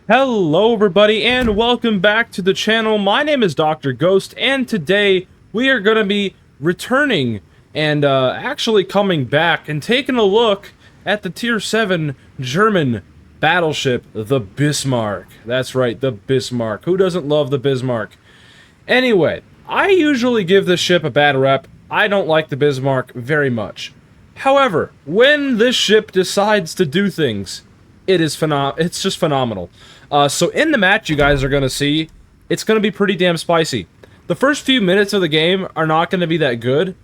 Hello everybody and welcome back to the channel. My name is Dr. Ghost and today we are going to be returning and actually coming back and taking a look at the Tier 7 German battleship, the Bismarck. That's right, the Bismarck. Who doesn't love the Bismarck? Anyway, I usually give this ship a bad rep. I don't like the Bismarck very much. However, when this ship decides to do things, it's just phenomenal. So in the match you guys are going to see, it's going to be pretty damn spicy. The first few minutes of the game are not going to be that good,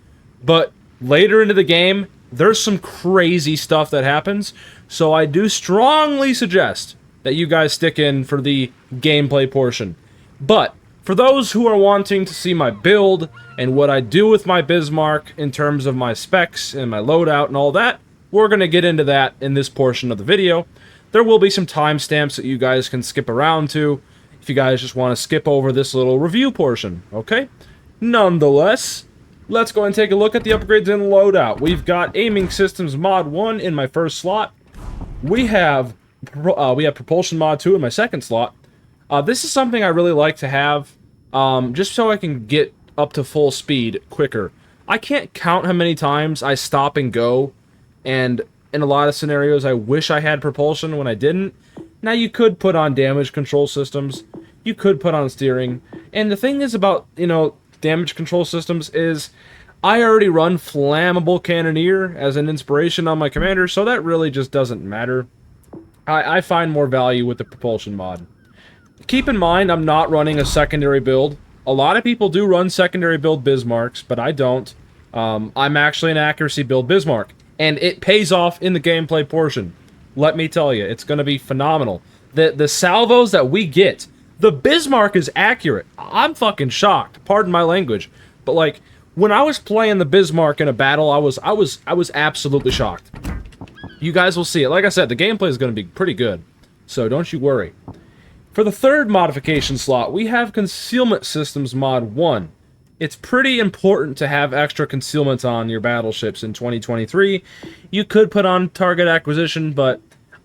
but later into the game, there's some crazy stuff that happens, so I do strongly suggest that you guys stick in for the gameplay portion. But for those who are wanting to see my build and what I do with my Bismarck in terms of my specs and my loadout and all that, we're going to get into that in this portion of the video. There will be some timestamps that you guys can skip around to if you guys just want to skip over this little review portion, okay? Nonetheless, let's go and take a look at the upgrades in loadout. We've got Aiming Systems Mod 1 in my first slot. We have Propulsion Mod 2 in my second slot. This is something I really like to have, just so I can get up to full speed quicker. I can't count how many times I stop and go, and in a lot of scenarios, I wish I had propulsion when I didn't. Now, you could put on damage control systems. You could put on steering. And the thing is about, damage control systems is I already run Flammable Cannoneer as an inspiration on my commander, so that really just doesn't matter. I find more value with the propulsion mod. Keep in mind, I'm not running a secondary build. A lot of people do run secondary build Bismarcks, but I don't. I'm actually an accuracy build Bismarck. And it pays off in the gameplay portion. Let me tell you, it's going to be phenomenal. The salvos that we get, the Bismarck is accurate. I'm fucking shocked. Pardon my language, but like when I was playing the Bismarck in a battle, I was absolutely shocked. You guys will see it. Like I said, the gameplay is going to be pretty good, so don't you worry. For the third modification slot, we have Concealment Systems Mod 1. It's pretty important to have extra concealment on your battleships in 2023. You could put on Target Acquisition, but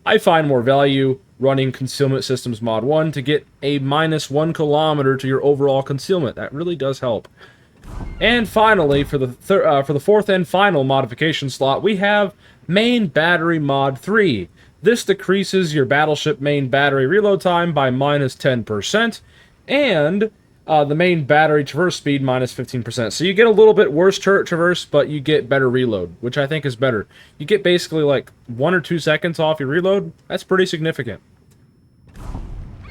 I find more value running Concealment Systems Mod 1 to get a -1 kilometer to your overall concealment. That really does help. And finally, for the fourth and final modification slot, we have Main Battery Mod 3. This decreases your battleship main battery reload time by -10%, and the main battery traverse speed -15%. So you get a little bit worse turret traverse, but you get better reload, which I think is better. You get basically like 1 or 2 seconds off your reload. That's pretty significant.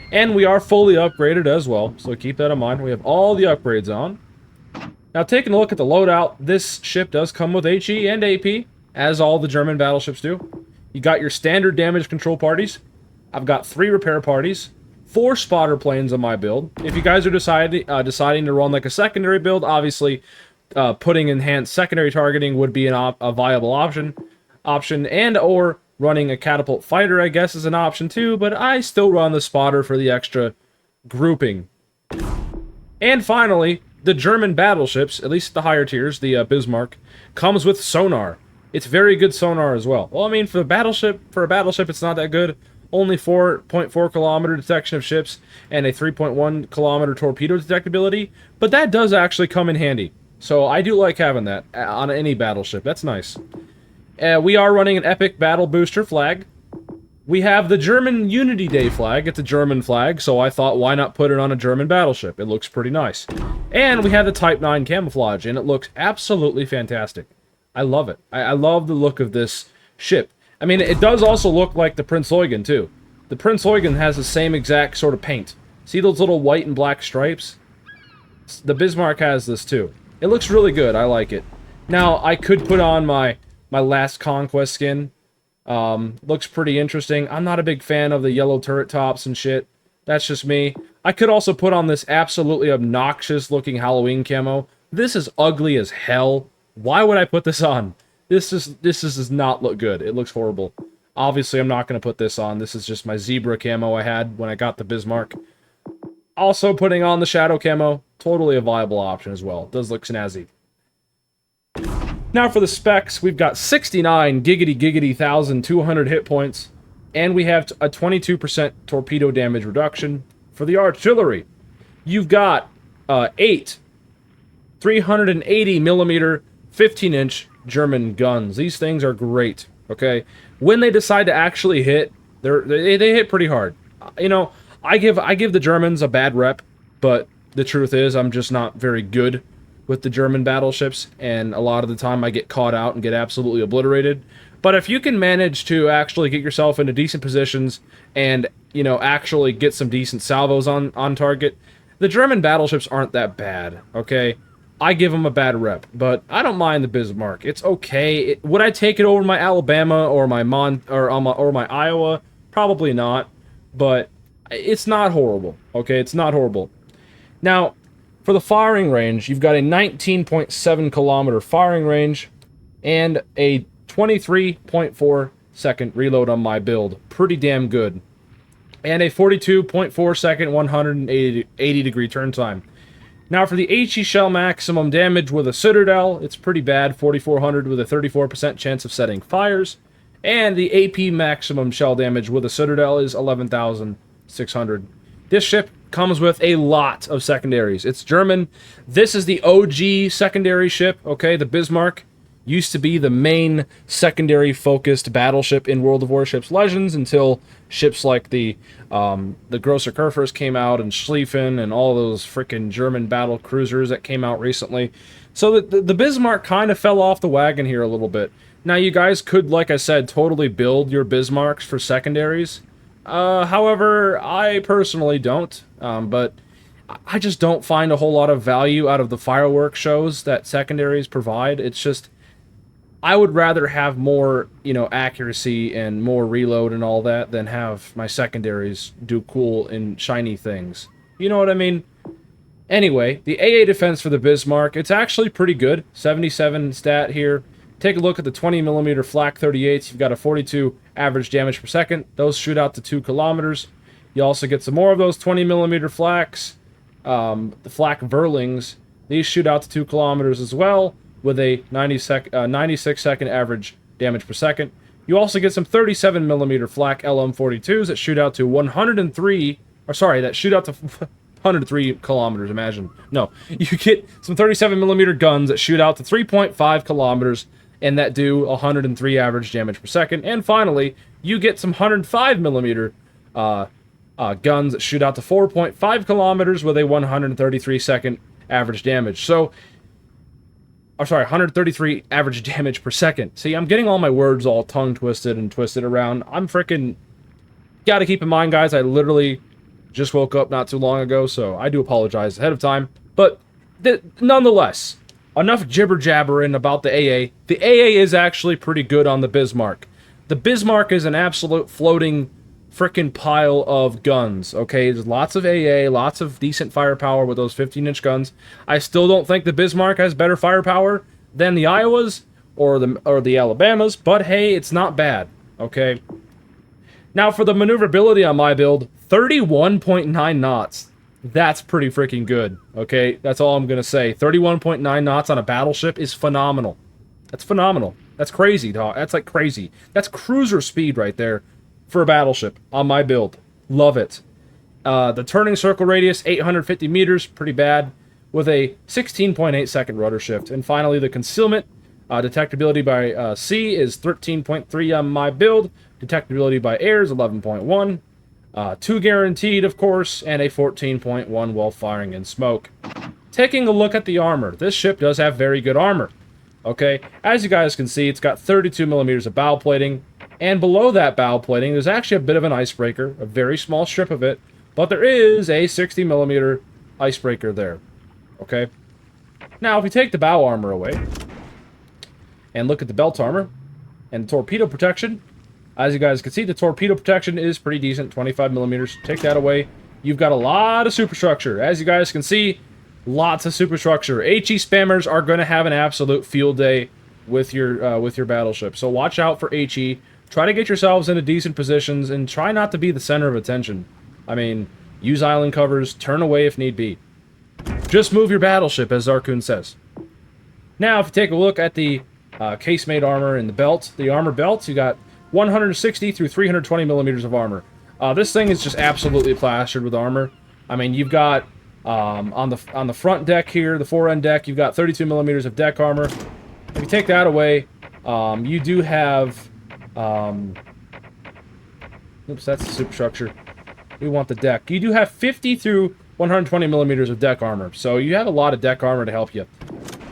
And we are fully upgraded as well, so keep that in mind. We have all the upgrades on. Now, taking a look at the loadout, this ship does come with HE and AP, as all the German battleships do. You got your standard damage control parties. I've got 3 repair parties. 4 spotter planes on my build. If you guys are deciding to run like a secondary build, obviously putting enhanced secondary targeting would be a viable option, and or running a catapult fighter, I guess, is an option too, but I still run the spotter for the extra grouping. And finally, the German battleships, at least the higher tiers, the Bismarck, comes with sonar. It's very good sonar as well. Well, I mean, for a battleship, it's not that good. Only 4.4 kilometer detection of ships and a 3.1 kilometer torpedo detectability, but that does actually come in handy. So I do like having that on any battleship. That's nice. We are running an Epic Battle Booster flag. We have the German Unity Day flag. It's a German flag, so I thought, why not put it on a German battleship? It looks pretty nice. And we have the Type 9 camouflage, and it looks absolutely fantastic. I love it. I love the look of this ship. I mean, it does also look like the Prince Eugen, too. The Prince Eugen has the same exact sort of paint. See those little white and black stripes? The Bismarck has this, too. It looks really good. I like it. Now, I could put on my Last Conquest skin. Looks pretty interesting. I'm not a big fan of the yellow turret tops and shit. That's just me. I could also put on this absolutely obnoxious-looking Halloween camo. This is ugly as hell. Why would I put this on? This does not look good. It looks horrible. Obviously, I'm not going to put this on. This is just my zebra camo I had when I got the Bismarck. Also, putting on the shadow camo, totally a viable option as well. It does look snazzy. Now for the specs, we've got 69 giggity 1,200 hit points, And we have a 22% torpedo damage reduction. For the artillery, you've got 8 380 millimeter 15-inch German guns. These things are great, okay? When they decide to actually hit, they hit pretty hard. You know, I give the Germans a bad rep, but the truth is I'm just not very good with the German battleships, and a lot of the time I get caught out and get absolutely obliterated. But if you can manage to actually get yourself into decent positions and, you know, actually get some decent salvos on target, the German battleships aren't that bad, okay? I give them a bad rep, but I don't mind the Bismarck. It's okay. Would I take it over my Alabama or my my Iowa? Probably not, but it's not horrible, okay? It's not horrible. Now, for the firing range, you've got a 19.7 kilometer firing range and a 23.4 second reload on my build. Pretty damn good. And a 42.4 second 180 degree turn time. Now for the HE shell maximum damage with a Citadel, it's pretty bad, 4,400 with a 34% chance of setting fires. And the AP maximum shell damage with a Citadel is 11,600. This ship comes with a lot of secondaries. It's German. This is the OG secondary ship, okay? The Bismarck used to be the main secondary-focused battleship in World of Warships Legends until ships like the Grosser Kurfürst came out, and Schlieffen, and all those freaking German battle cruisers that came out recently. So the Bismarck kind of fell off the wagon here a little bit. Now, you guys could, like I said, totally build your Bismarcks for secondaries. However, I personally don't, but I just don't find a whole lot of value out of the fireworks shows that secondaries provide. It's just, I would rather have more, you know, accuracy and more reload and all that than have my secondaries do cool and shiny things. You know what I mean? Anyway, the AA defense for the Bismarck, it's actually pretty good. 77 stat here. Take a look at the 20mm flak 38s. You've got a 42 average damage per second. Those shoot out to 2 kilometers. You also get some more of those 20mm flaks. The flak Verlings, these shoot out to 2 kilometers as well, with a 96 second average damage per second. You also get some 37mm flak LM42s that shoot out to 103, or sorry, that shoot out to 103 kilometers, imagine. No, you get some 37mm guns that shoot out to 3.5 kilometers and that do 103 average damage per second. And finally, you get some 105mm guns that shoot out to 4.5 kilometers with a 133 second average damage. So, I'm sorry, 133 average damage per second. See, I'm getting all my words all tongue-twisted and twisted around. I'm freaking... Gotta keep in mind, guys, I literally just woke up not too long ago, so I do apologize ahead of time. But, nonetheless, enough jibber-jabbering about the AA. The AA is actually pretty good on the Bismarck. The Bismarck is an absolute floating frickin' pile of guns, okay? There's lots of AA, lots of decent firepower with those 15-inch guns. I still don't think the Bismarck has better firepower than the Iowas or the Alabamas, but hey, it's not bad, okay? Now, for the maneuverability on my build, 31.9 knots. That's pretty freaking good, okay? That's all I'm gonna say. 31.9 knots on a battleship is phenomenal. That's phenomenal. That's crazy, dog. That's like crazy. That's cruiser speed right there for a battleship on my build. Love it. The turning circle radius, 850 meters, pretty bad, with a 16.8 second rudder shift. And finally, the concealment, detectability by sea is 13.3 on my build. Detectability by air is 11.1. 2 guaranteed, of course, and a 14.1 while firing in smoke. Taking a look at the armor, this ship does have very good armor. Okay, as you guys can see, it's got 32 millimeters of bow plating, and below that bow plating, there's actually a bit of an icebreaker, a very small strip of it, but there is a 60 millimeter icebreaker there. Okay, now if we take the bow armor away and look at the belt armor and torpedo protection, as you guys can see, the torpedo protection is pretty decent, 25 millimeters. Take that away, you've got a lot of superstructure. As you guys can see, lots of superstructure. HE spammers are going to have an absolute field day with your battleship. So watch out for HE. Try to get yourselves into decent positions and try not to be the center of attention. I mean, use island covers, turn away if need be. Just move your battleship, as Zarkun says. Now, if you take a look at the casemate armor and the belt, the armor belts, you got 160 through 320 millimeters of armor. This thing is just absolutely plastered with armor. I mean, you've got on the front deck here, the fore end deck, you've got 32 millimeters of deck armor. If you take that away, you do have. Oops, that's the superstructure. We want the deck. You do have 50 through 120 millimeters of deck armor, so you have a lot of deck armor to help you.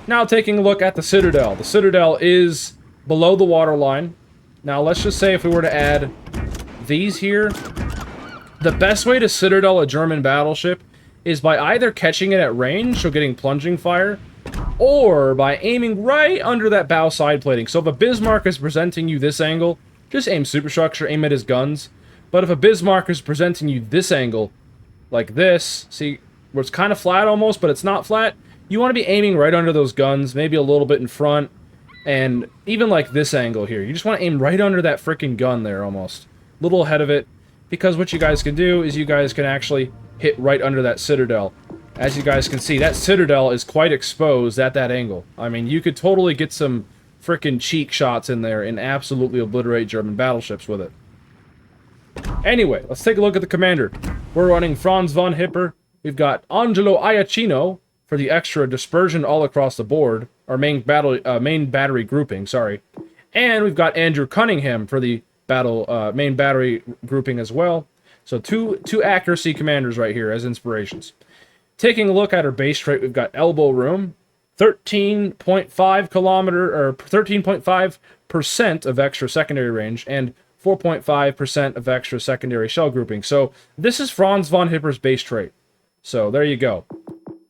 Now, taking a look at the Citadel. The Citadel is below the waterline. Now, let's just say if we were to add these here, the best way to Citadel a German battleship is by either catching it at range, so getting plunging fire, or by aiming right under that bow side plating. So if a Bismarck is presenting you this angle, just aim superstructure, aim at his guns. But if a Bismarck is presenting you this angle, like this, see, where it's kind of flat almost, but it's not flat, you want to be aiming right under those guns, maybe a little bit in front, and even like this angle here. You just want to aim right under that freaking gun there almost. A little ahead of it, because what you guys can do is you guys can actually hit right under that Citadel. As you guys can see, that Citadel is quite exposed at that angle. I mean, you could totally get some freaking cheek shots in there and absolutely obliterate German battleships with it. Anyway, let's take a look at the commander. We're running Franz von Hipper. We've got Angelo Iacchino for the extra dispersion all across the board, our main battery grouping, sorry. And we've got Andrew Cunningham for the main battery grouping as well. So two accuracy commanders right here as inspirations. Taking a look at our base trait, we've got elbow room, 13.5% of extra secondary range, and 4.5% of extra secondary shell grouping. So this is Franz von Hipper's base trait. So there you go.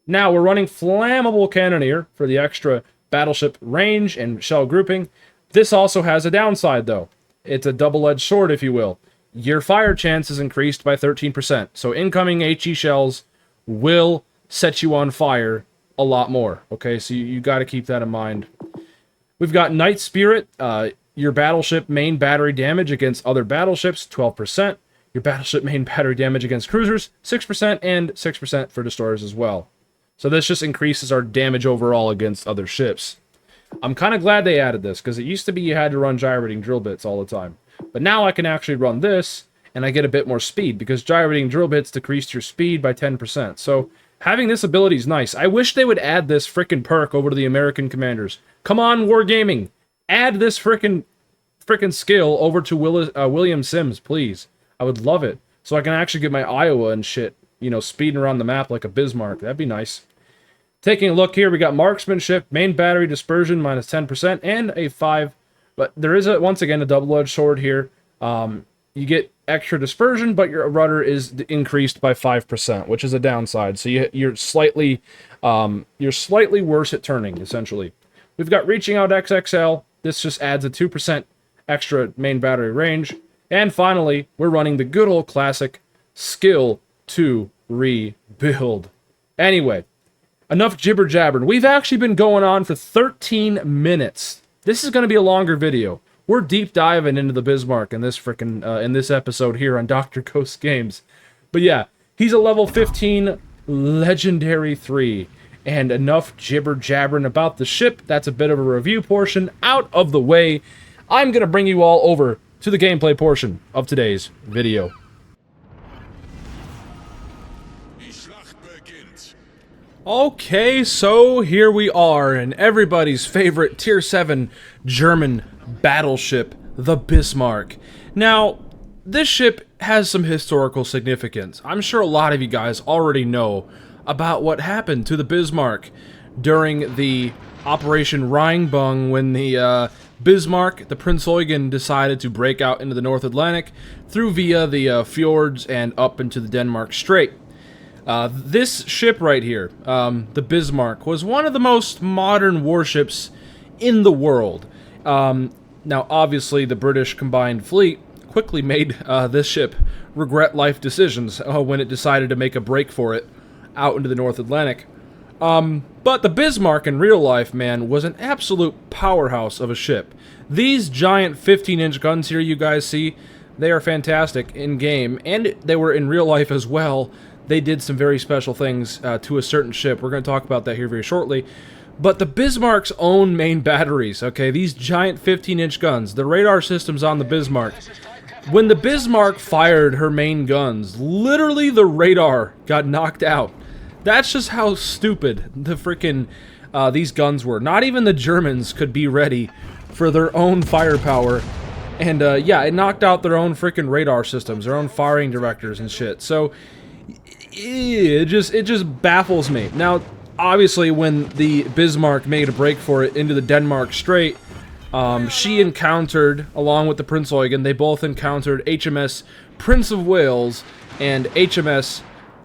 Now we're running flammable cannoneer for the extra battleship range and shell grouping. This also has a downside though. It's a double-edged sword, if you will. Your fire chance is increased by 13%. So incoming HE shells will set you on fire a lot more. Okay, so you got to keep that in mind. We've got Knight Spirit. Your battleship main battery damage against other battleships, 12%. Your battleship main battery damage against cruisers, 6%, and 6% for destroyers as well. So this just increases our damage overall against other ships. I'm kind of glad they added this, because it used to be you had to run gyrating drill bits all the time. But now I can actually run this, and I get a bit more speed, because gyrating drill bits decreased your speed by 10%. So having this ability is nice. I wish they would add this frickin' perk over to the American commanders. Come on, Wargaming! Add this frickin' skill over to William Sims, please. I would love it. So I can actually get my Iowa and shit, you know, speeding around the map like a Bismarck. That'd be nice. Taking a look here, we got marksmanship, main battery dispersion minus 10%, and a 5. But there is, once again, a double-edged sword here. You get extra dispersion, but your rudder is increased by 5%, which is a downside. So you're slightly worse at turning, essentially. We've got reaching out XXL. This just adds a 2% extra main battery range. And finally, we're running the good old classic skill to rebuild. Anyway, enough jibber jabbering. We've actually been going on for 13 minutes. This is going to be a longer video. We're deep diving into the Bismarck in this in this episode here on Dr. Ghost Games. But yeah, he's a level 15 legendary 3. And enough jibber jabbering about the ship. That's a bit of a review portion out of the way. I'm going to bring you all over to the gameplay portion of today's video. Okay, so here we are in everybody's favorite Tier 7 German battleship, the Bismarck. Now, this ship has some historical significance. I'm sure a lot of you guys already know about what happened to the Bismarck during the Operation Rheinbung when the Bismarck, the Prinz Eugen, decided to break out into the North Atlantic via the fjords and up into the Denmark Strait. This ship right here, the Bismarck, was one of the most modern warships in the world. Now, obviously, the British Combined Fleet quickly made this ship regret life decisions when it decided to make a break for it out into the North Atlantic. But the Bismarck in real life, man, was an absolute powerhouse of a ship. These giant 15-inch guns here you guys see, they are fantastic in-game, and they were in real life as well. They did some very special things to a certain ship. We're going to talk about that here very shortly. But the Bismarck's own main batteries, okay, these giant 15-inch guns, the radar systems on the Bismarck, when the Bismarck fired her main guns, literally the radar got knocked out. That's just how stupid the freaking these guns were. Not even the Germans could be ready for their own firepower. And yeah, it knocked out their own freaking radar systems, their own firing directors and shit. So it just baffles me. Now, obviously, when the Bismarck made a break for it into the Denmark Strait, she encountered, along with the Prince Eugen, they both encountered HMS Prince of Wales and HMS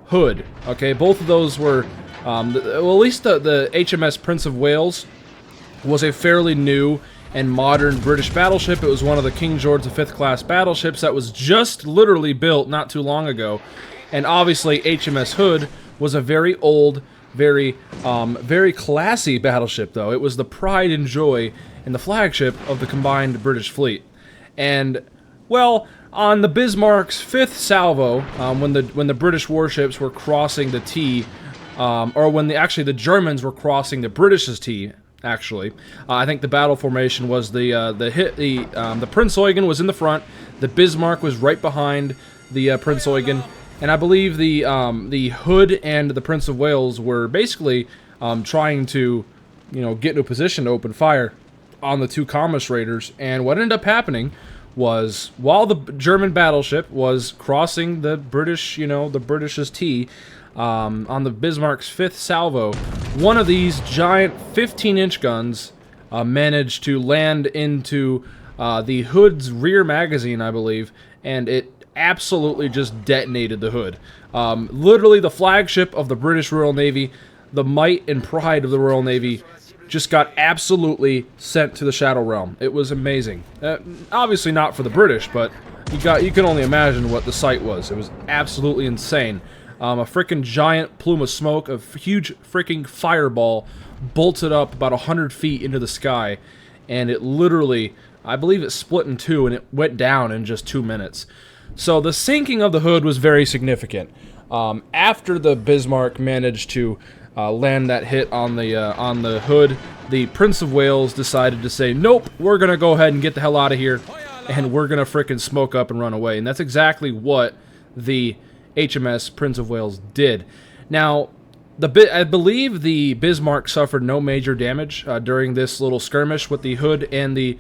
Hood. Okay, both of those were, well, at least the HMS Prince of Wales was a fairly new and modern British battleship. It was one of the King George V class battleships that was just literally built not too long ago. And obviously, HMS Hood was a very old, very classy battleship, though. It was the pride and joy and the flagship of the combined British fleet. And, well, on the Bismarck's 5th salvo, when the British warships were crossing the T, or when actually the Germans were crossing the British's T, actually, I think the battle formation was the Prince Eugen was in the front, the Bismarck was right behind the Prince Eugen, and I believe the Hood and the Prince of Wales were basically trying to, you know, get into a position to open fire on the two Comus raiders. And what ended up happening was, while the German battleship was crossing the British, you know, the British's T, on the Bismarck's 5th salvo, one of these giant 15-inch guns managed to land into the Hood's rear magazine, I believe, and it absolutely just detonated the Hood. Literally the flagship of the British Royal Navy, the might and pride of the Royal Navy, just got absolutely sent to the Shadow Realm. It was amazing. Obviously not for the British, but you can only imagine what the sight was. It was absolutely insane. A freaking giant plume of smoke, a huge freaking fireball bolted up about 100 feet into the sky, and it literally, I believe it split in two, and it went down in just 2 minutes. So the sinking of the Hood was very significant. After the Bismarck managed to land that hit on the Hood, the Prince of Wales decided to say, nope, we're going to go ahead and get the hell out of here, and we're going to frickin' smoke up and run away. And that's exactly what the HMS Prince of Wales did. Now, I believe the Bismarck suffered no major damage during this little skirmish with the Hood and the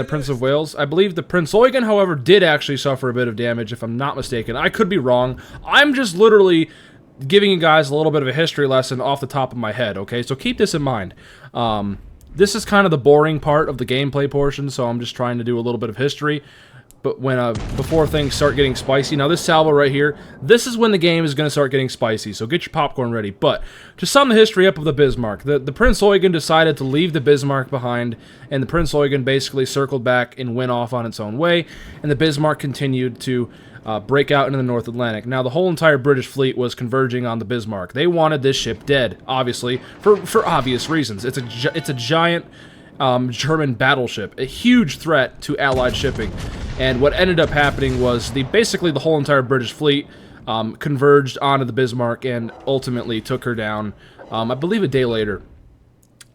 Prince of Wales. I believe the Prince Eugen, however, did actually suffer a bit of damage, if I'm not mistaken. I could be wrong. I'm just literally giving you guys a little bit of a history lesson off the top of my head, okay? So keep this in mind. This is kind of the boring part of the gameplay portion, so I'm just trying to do a little bit of history. But when before things start getting spicy, now this salvo right here, this is when the game is going to start getting spicy, so get your popcorn ready. But to sum the history up of the Bismarck, the Prince Eugen decided to leave the Bismarck behind, and the Prince Eugen basically circled back and went off on its own way, and the Bismarck continued to break out into the North Atlantic. Now, the whole entire British fleet was converging on the Bismarck. They wanted this ship dead, obviously, for obvious reasons. It's a giant German battleship, a huge threat to Allied shipping. And what ended up happening was basically the whole entire British fleet converged onto the Bismarck and ultimately took her down, I believe a day later.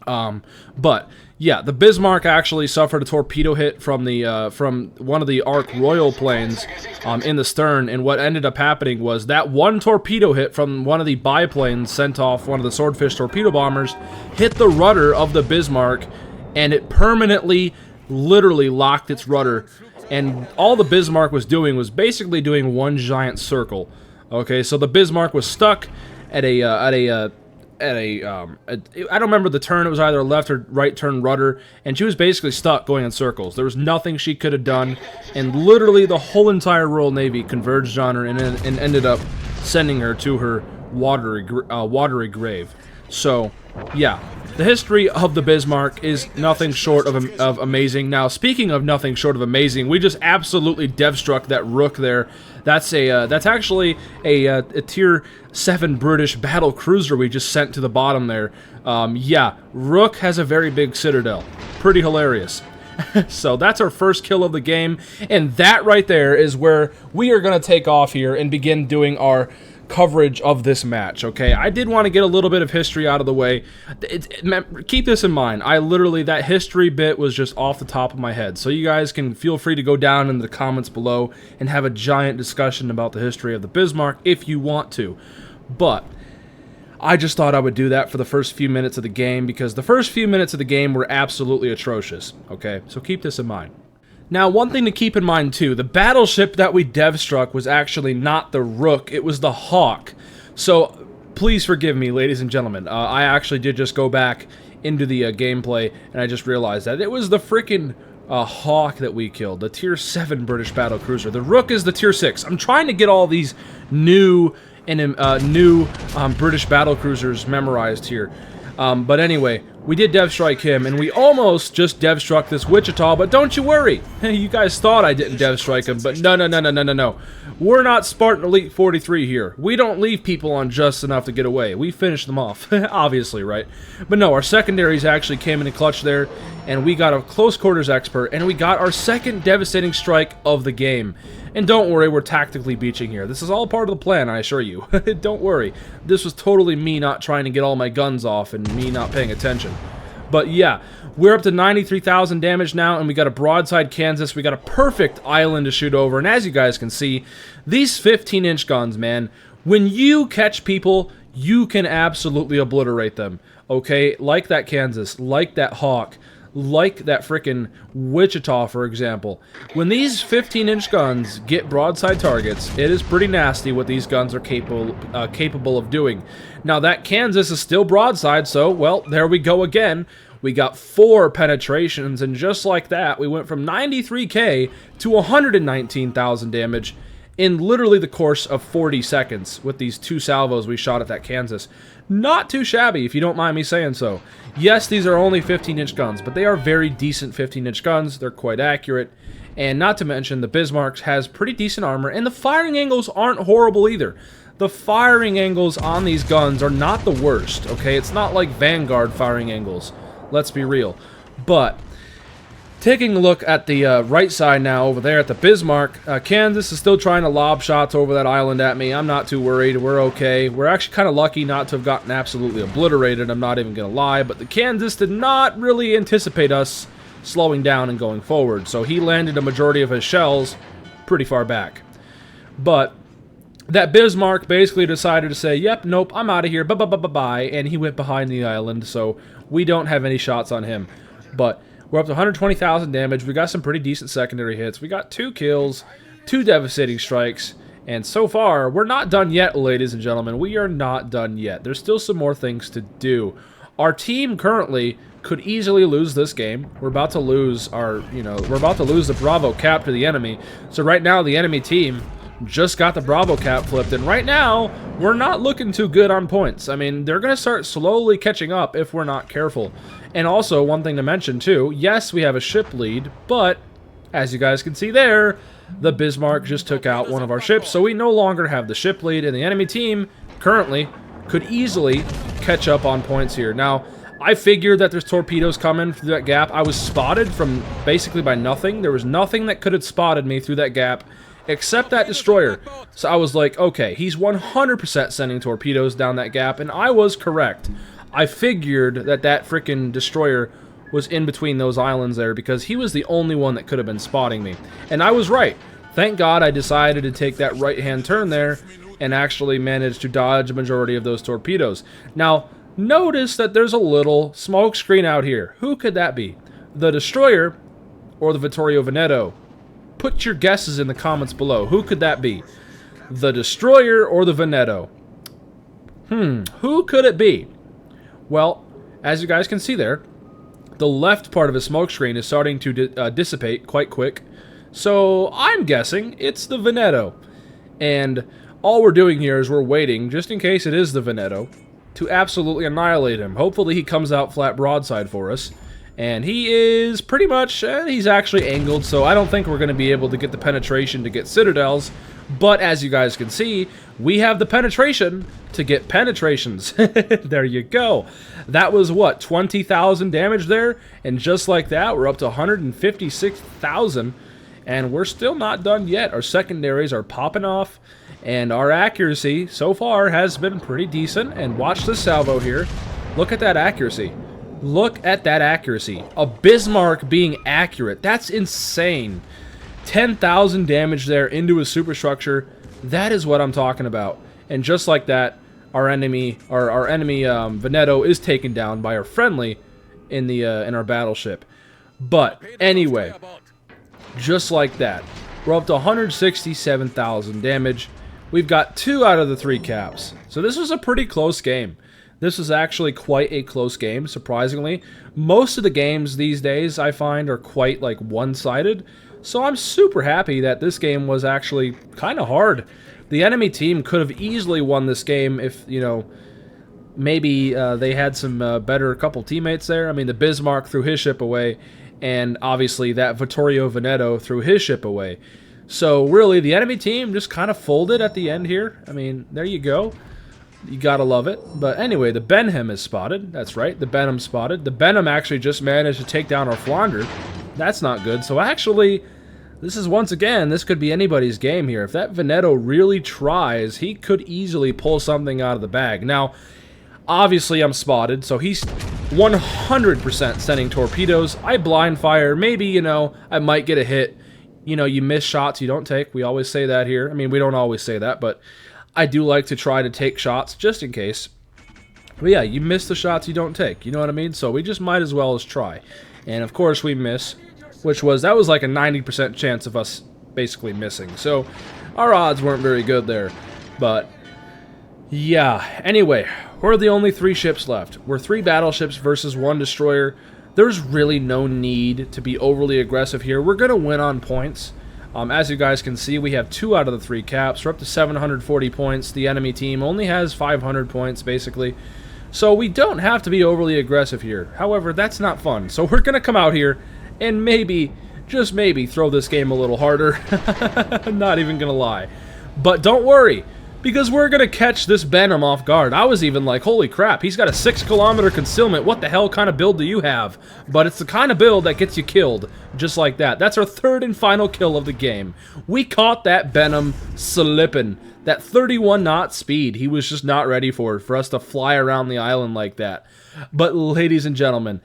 But yeah, the Bismarck actually suffered a torpedo hit from one of the Ark Royal planes in the stern, and what ended up happening was that one torpedo hit from one of the biplanes sent off one of the Swordfish torpedo bombers hit the rudder of the Bismarck, and it permanently, literally locked its rudder. And all the Bismarck was doing was basically doing one giant circle. Okay, so the Bismarck was stuck at I don't remember the turn. It was either a left or right turn rudder, and she was basically stuck going in circles. There was nothing she could have done, and literally the whole entire Royal Navy converged on her and ended up sending her to her watery grave. So, yeah, the history of the Bismarck is nothing short of amazing. Now, speaking of nothing short of amazing, we just absolutely dev-struck that Rook there. That's actually a tier 7 British battle cruiser we just sent to the bottom there. Yeah, Rook has a very big citadel. Pretty hilarious. So that's our first kill of the game, and that right there is where we are going to take off here and begin doing our coverage of this match, okay? I did want to get a little bit of history out of the way. Keep this in mind. That history bit was just off the top of my head. So you guys can feel free to go down in the comments below and have a giant discussion about the history of the Bismarck if you want to. But I just thought I would do that for the first few minutes of the game, because the first few minutes of the game were absolutely atrocious, okay? So keep this in mind. Now, one thing to keep in mind, too, the battleship that we dev-struck was actually not the Rook, it was the Hawk. So, please forgive me, ladies and gentlemen. I actually did just go back into the gameplay, and I just realized that it was the freaking Hawk that we killed, the Tier 7 British battlecruiser. The Rook is the Tier 6. I'm trying to get all these new British battlecruisers memorized here. But anyway, we did dev-strike him, and we almost just dev-struck this Wichita, but don't you worry. You guys thought I didn't dev-strike him, but no. We're not Spartan Elite 43 here. We don't leave people on just enough to get away. We finish them off, obviously, right? But no, our secondaries actually came in a clutch there, and we got a close quarters expert, and we got our second devastating strike of the game. And don't worry, we're tactically beaching here. This is all part of the plan, I assure you. Don't worry. This was totally me not trying to get all my guns off and me not paying attention. But yeah, we're up to 93,000 damage now, and we got a broadside Kansas. We got a perfect island to shoot over, and as you guys can see, these 15-inch guns, man, when you catch people, you can absolutely obliterate them, okay? Like that Kansas, like that Hawk, like that frickin' Wichita, for example. When these 15-inch guns get broadside targets, it is pretty nasty what these guns are capable of doing. Now, that Kansas is still broadside, so, well, there we go again. We got 4 penetrations, and just like that, we went from 93k to 119,000 damage in literally the course of 40 seconds with these 2 salvos we shot at that Kansas. Not too shabby, if you don't mind me saying so. Yes, these are only 15-inch guns, but they are very decent 15-inch guns. They're quite accurate. And not to mention, the Bismarck has pretty decent armor, and the firing angles aren't horrible either. The firing angles on these guns are not the worst, okay? It's not like Vanguard firing angles. Let's be real. But taking a look at the right side now over there at the Bismarck, Kansas is still trying to lob shots over that island at me. I'm not too worried. We're okay. We're actually kind of lucky not to have gotten absolutely obliterated. I'm not even going to lie. But the Kansas did not really anticipate us slowing down and going forward. So he landed a majority of his shells pretty far back. But that Bismarck basically decided to say, yep, nope, I'm out of here. Bye-bye-bye-bye. And he went behind the island. So we don't have any shots on him. But we're up to 120,000 damage. We got some pretty decent secondary hits. We got 2 kills, 2 devastating strikes, and so far, we're not done yet, ladies and gentlemen. We are not done yet. There's still some more things to do. Our team currently could easily lose this game. We're about to lose we're about to lose the Bravo cap to the enemy. So right now, the enemy team just got the Bravo cap flipped, and right now, we're not looking too good on points. I mean, they're going to start slowly catching up if we're not careful. And also, one thing to mention too, yes, we have a ship lead, but as you guys can see there, the Bismarck just took out one of our ships, so we no longer have the ship lead, and the enemy team currently could easily catch up on points here. Now, I figured that there's torpedoes coming through that gap. I was spotted from basically by nothing. There was nothing that could have spotted me through that gap except that destroyer. So I was like, okay, he's 100% sending torpedoes down that gap, and I was correct. I figured that that frickin' destroyer was in between those islands there because he was the only one that could have been spotting me. And I was right. Thank God I decided to take that right-hand turn there and actually managed to dodge a majority of those torpedoes. Now, notice that there's a little smoke screen out here. Who could that be? The destroyer or the Vittorio Veneto? Put your guesses in the comments below. Who could that be? The destroyer or the Veneto? Who could it be? Well, as you guys can see there, the left part of his smoke screen is starting to dissipate quite quick. So I'm guessing it's the Veneto. And all we're doing here is we're waiting, just in case it is the Veneto, to absolutely annihilate him. Hopefully he comes out flat broadside for us. And he is pretty much, he's actually angled, so I don't think we're going to be able to get the penetration to get citadels. But as you guys can see, we have the penetration to get penetrations. There you go. That was, what, 20,000 damage there? And just like that, we're up to 156,000. And we're still not done yet. Our secondaries are popping off. And our accuracy so far has been pretty decent. And watch the salvo here. Look at that accuracy. Look at that accuracy. A Bismarck being accurate. That's insane. 10,000 damage there into a superstructure. That is what I'm talking about. And just like that, our enemy Veneto is taken down by our friendly in our battleship. But anyway, just like that, we're up to 167,000 damage. We've got 2 out of the 3 caps. So this was a pretty close game. This was actually quite a close game, surprisingly. Most of the games these days, I find, are quite, like, one-sided. So I'm super happy that this game was actually kind of hard. The enemy team could have easily won this game if, you know, maybe they had some better couple teammates there. I mean, the Bismarck threw his ship away, and obviously that Vittorio Veneto threw his ship away. So really, the enemy team just kind of folded at the end here. I mean, there you go. You gotta love it. But anyway, the Benham is spotted. That's right, the Benham spotted. The Benham actually just managed to take down our Flounder. That's not good. So actually, this is once again, this could be anybody's game here. If that Veneto really tries, he could easily pull something out of the bag. Now, obviously I'm spotted, so he's 100% sending torpedoes. I blind fire. Maybe, you know, I might get a hit. You know, you miss shots you don't take. We always say that here. I mean, we don't always say that, but I do like to try to take shots just in case. But yeah, you miss the shots you don't take. You know what I mean? So we just might as well as try. And of course we miss, that was like a 90% chance of us basically missing. So our odds weren't very good there. But yeah, anyway, we're the only 3 ships left. We're 3 battleships versus 1 destroyer. There's really no need to be overly aggressive here. We're going to win on points. As you guys can see, we have 2 out of the 3 caps. We're up to 740 points. The enemy team only has 500 points, basically. So we don't have to be overly aggressive here. However, that's not fun. So we're going to come out here and maybe, just maybe, throw this game a little harder. I'm not even going to lie. But don't worry, because we're going to catch this Benham off guard. I was even like, holy crap, he's got a 6-kilometer concealment. What the hell kind of build do you have? But it's the kind of build that gets you killed, just like that. That's our 3rd and final kill of the game. We caught that Benham slipping. That 31 knot speed, he was just not ready for us to fly around the island like that. But ladies and gentlemen,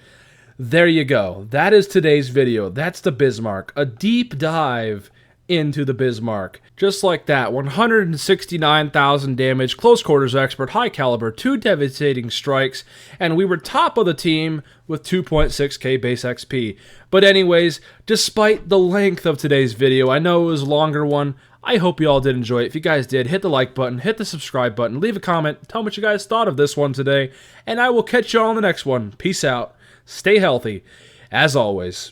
there you go. That is today's video. That's the Bismarck. A deep dive into the Bismarck. Just like that, 169,000 damage, close quarters expert, high caliber, 2 devastating strikes, and we were top of the team with 2.6k base XP. But anyways, despite the length of today's video, I know it was a longer one, I hope you all did enjoy it. If you guys did, hit the like button, hit the subscribe button, leave a comment, tell me what you guys thought of this one today, and I will catch you all on the next one. Peace out, stay healthy, as always.